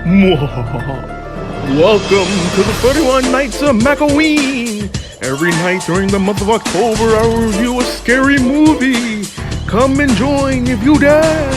Welcome to the 31 Nights of Macoween. Every night during the month of October, I will review a scary movie. Come and join if you dare.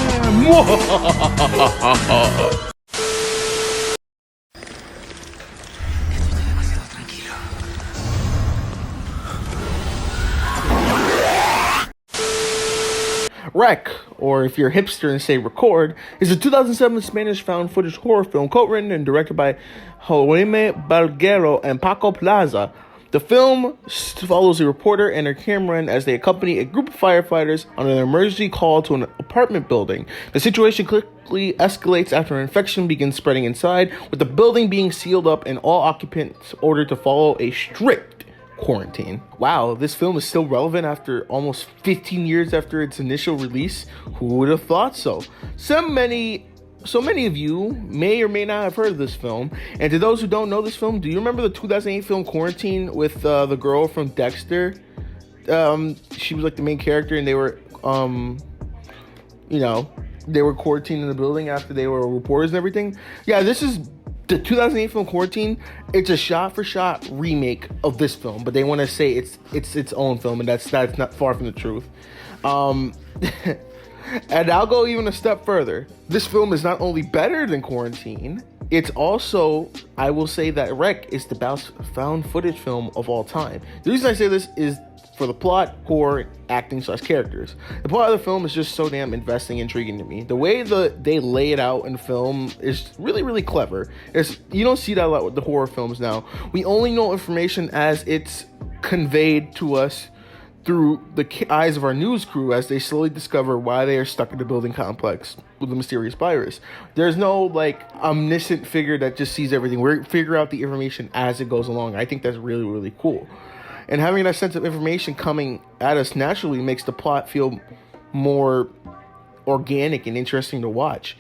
Rec, or if you're a hipster and say record, is a 2007 Spanish found footage horror film co-written and directed by Jaime Balguero and Paco Plaza. The film follows a reporter and her cameraman as they accompany a group of firefighters on an emergency call to an apartment building. The situation quickly escalates after an infection begins spreading inside, with the building being sealed up and all occupants ordered to follow a strict quarantine. Wow, this film is still relevant after almost 15 years after its initial release. Who would have thought so? So many of you may or may not have heard of this film. And to those who don't know this film, do you remember the 2008 film Quarantine with the girl from Dexter? She was like the main character, and they were they were quarantined in the building after they were reporters and everything. Yeah, this is the 2008 film Quarantine. It's a shot-for-shot remake of this film, but they want to say it's its own film, and that's not far from the truth. And I'll go even a step further. This film is not only better than Quarantine, it's also, I will say that Rec is the best found footage film of all time. The reason I say this is for the plot, horror, acting / characters. The plot of the film is just so damn investing, intriguing to me. The way they lay it out in film is really, really clever. You don't see that a lot with the horror films now. We only know information as it's conveyed to us through the eyes of our news crew as they slowly discover why they are stuck in the building complex with a mysterious virus. There's no omniscient figure that just sees everything. We figure out the information as it goes along. I think that's really, really cool. And having that sense of information coming at us naturally makes the plot feel more organic and interesting to watch.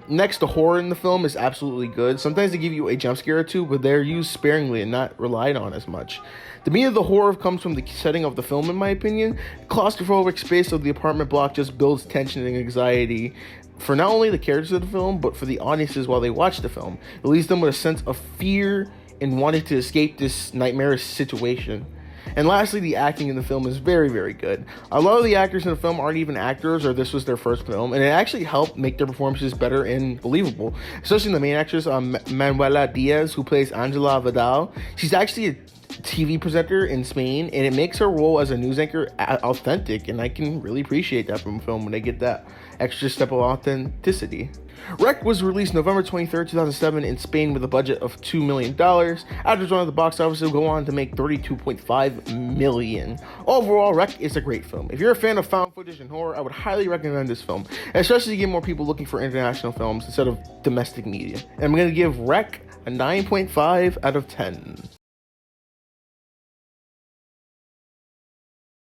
Next, the horror in the film is absolutely good. Sometimes they give you a jump scare or two, but they're used sparingly and not relied on as much. The meat of the horror comes from the setting of the film, in my opinion. The claustrophobic space of the apartment block just builds tension and anxiety for not only the characters of the film, but for the audiences while they watch the film. It leaves them with a sense of fear and wanting to escape this nightmarish situation. And lastly, the acting in the film is very, very good. A lot of the actors in the film aren't even actors, or this was their first film, and it actually helped make their performances better and believable. Especially the main actress, Manuela Diaz, who plays Angela Vidal. She's actually a TV presenter in Spain, and it makes her role as a news anchor authentic, and I can really appreciate that from a film when they get that extra step of authenticity. Rec was released November 23rd, 2007 in Spain with a budget of $2 million. After it's on the box office, it'll go on to make $32.5 million. Overall, Rec is a great film. If you're a fan of found footage and horror, I would highly recommend this film, especially to get more people looking for international films instead of domestic media. And I'm going to give Rec a 9.5 out of 10.